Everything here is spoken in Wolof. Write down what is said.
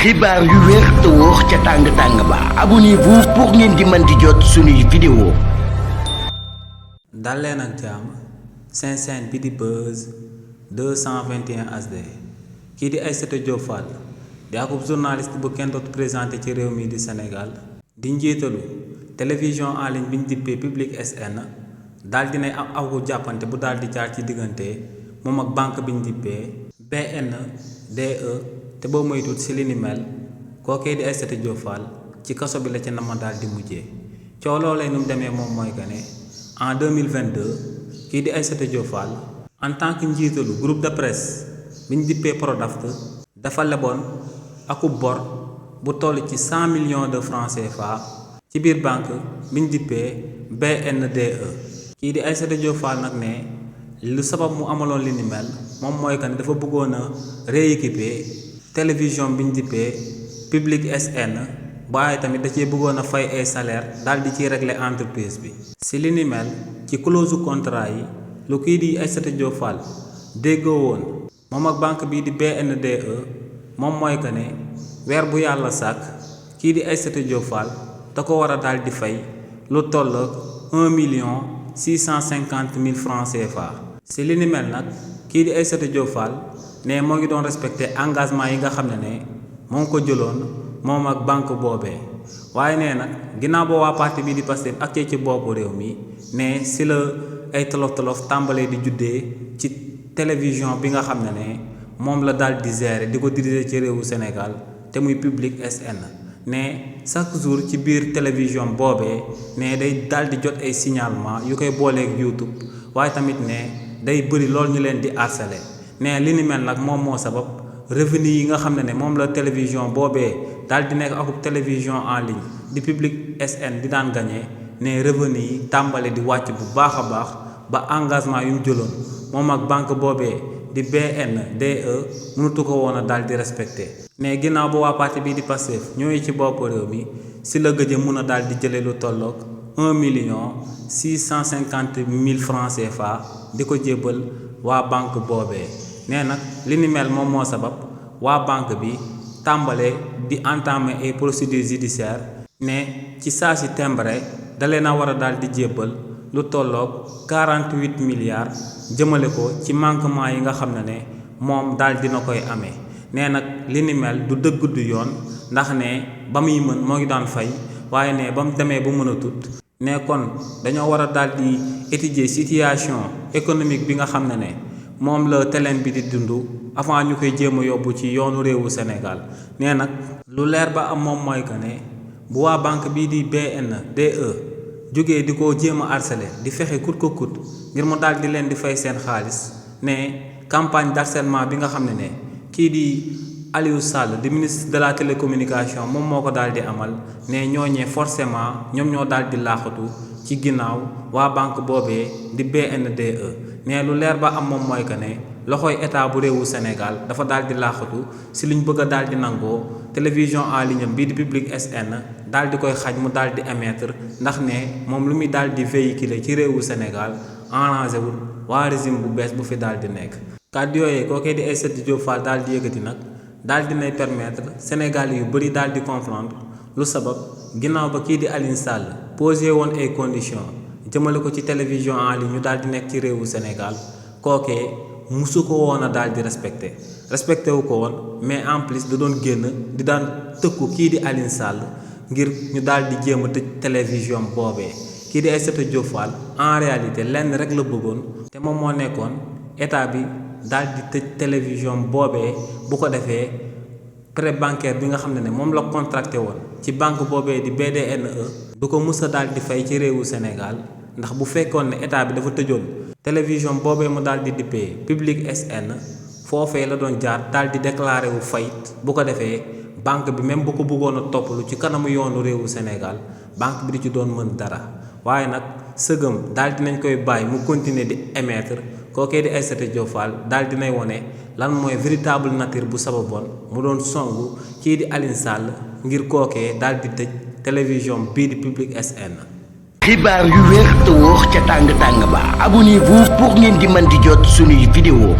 xibaar yu wér te wóor ca tàng-tàng ba abonnez-vous pour ngeen di mën di jot suñuy vidéo. dal leen ak jàmm seen chaîne bi di Buzz 221 HD kii di Aïssatou Diop Fall di akub journaliste bu kenn dootu présenté ci réew mi di Sénégal di njiitalu télévision en ligne bi ñu dippee Public SN daal dinay am aw jàppante bu daal di jaar ci diggante moom ak banque bi ñu dippee BNDE te boo moytuwul si li ni mel kookee di Aïssatou Diop Fall ci kaso bi la ca nama daal di mujjee coow loolee nu mu demee moom mooy que ne en 2022 kii di Aïssatou Diop Fall en tant que njiitalu groupe de presse bi ñu dippee Prodaft dafa leboon akub bor bu toll ci 100 millions de francs CFA ci biir banque bi ñu dippee BNDE kii di Aïssatou Diop Fall nag ne lu sabab mu amaloon li ni mel moom mooy que ne dafa bëggoon a rééquiper télévision bi ñu dippee Public SN waaye tamit da cee bëggoon a fay ay salaire daal di ciy régler entreprise bi si li ni mel ci clause contrat yi lu kii di Aïssatou Diop Fall déggoo woon moom ak banque bii di BNDE moom mooy que ne weer bu yàlla sàkk kii di Aïssatou Diop Fall da ko war a daal di fay lu toll ak 1,650,000 francs CFA si li ni mel nag kii di Aïssatou Diop Fall ne moo ngi doon respecté engagement yi nga xam ne moo ngi ko jëloon moom ak banque boobee waaye nee nag ginnaaw ba waa parti bi di Pastef ak ci boppu réew mi ne si la ay tolof-tolof tàmbalee di juddee ci télévision bi nga xam ne moom la daal di gérer di ko diriger ci réewu Sénégal te muy Public SN ne chaque jour ci biir télévision boobee ne day daal di jot ay signalement yu koy booleeg YouTube waaye tamit ne day bëri lool ñu leen di harceler ne li ni mel nag moom moo sabab revenu yi nga xam ne moom la télévision boobee daal di nekk akub télévision en ligne di Public SN di daan gagné ne revenu yi tàmbale di wàcc bu baax a baax ba engagement yu mu jëloon moom ak banque boobee di BNDE mënatu ko woon a daal di respecté ne ginnaaw ba waa parti bii di Pastef ñooy ci bopp réew mi si la gëj a mun a daal di jëlee lu tolloog 1,650,000 francs CFA di ko jébbal waa banque boobee. nee nag li ni mel moom moo sabab waa banque bi tàmbale di entamer ay procédures judiciaires ne ci saa si tembre da leen a war a daal di jébbal lu tolloog 48 milliards jëmale ko ci manquement yi nga xam ne moom daal dina koy amee nee nag li ni mel du dëgg du yoon ndax ne ba muy mën moo ngi daan fay waaye ne ba mu demee bu mën a tut ne kon dañoo war a daal di étudier situation économique bi nga xam ne moom la teleen bi di dund avant ñu koy jéem a yóbbu ci yoonu réewu Sénégal nee nag lu leer ba am moom mooy que ne bu waa banque bii di BNDE jógee di ko jéem a harceler di fexe kut ko kut ngir mu daal di leen di fay seen xaalis ne campagne d'harcèlement bi nga xam ne kii di Aliou Sall di ministre de la télécommunication moom moo ko daal di amal ne ñooñee forcément ñoom ñoo daal di laaxatu ci ginnaaw waa banque boobee di BNDE ne lu leer ba am moom mooy que ne loxoy état bu réewu Sénégal dafa daal di laaxatu si luñ bëgg a daal di nangoo télévision en ligne bii di Public SN daal di koy xaj mu daal di émettre ndax ne moom lu muy daal di véhiculer ci réewu Sénégal arrangé wul waa régime bu bees bu fi daal di nekk. kàddu yooyee kookee di Aïssatou Diop Fall daal di yëkkati nag daal di nay permettre Sénégal yu bëri daal di comprendre lu sabab ginnaaw ba kii di Aliou Sall posé woon ay conditions jëmale ko ci télévision en ligne ñu daal di nekk ci réewu Sénégal kookee musu ko woon a daal di respecté wu ko woon mais en plus da doon génn di daan tëkku kii di Aliou Sall ngir ñu daal di jéem a tëj télévision boobee kii di Aïssatou Diop Fall en réalité lenn rek la bëggoon te moom moo nekkoon état bi daal di tëj télévision boobee bu ko defee prêt bancaire bi nga xam ne moom la contracté woon ci banque boobee di BDNE du ko mus a daal di fay ci réewu Sénégal ndax bu fekkoon ne état bi dafa tëjoon télévision boobee mu daal di dippee Public SN foofee la doon jaar daal di déclaré wu fayit bu ko defee banque bi même bu ko bëggoon a toppalu ci kanamu yoonu réewu Sénégal banque bi di ci doon mën dara waaye nag sëgëm daal dinañ koy bàyyi mu continuer di émettre kookee di Aïssatou Diop Fall daal dinay wone lan mooy véritable nature bu sababoon mu doon songu kii di Aliou Sall ngir kookee daal di tëj télévision bii di Public SN. xibaar yu wér te wóor ca tàng-tàng ba abonnez-vous pour ngeen di mën di jot suñuy vidéo.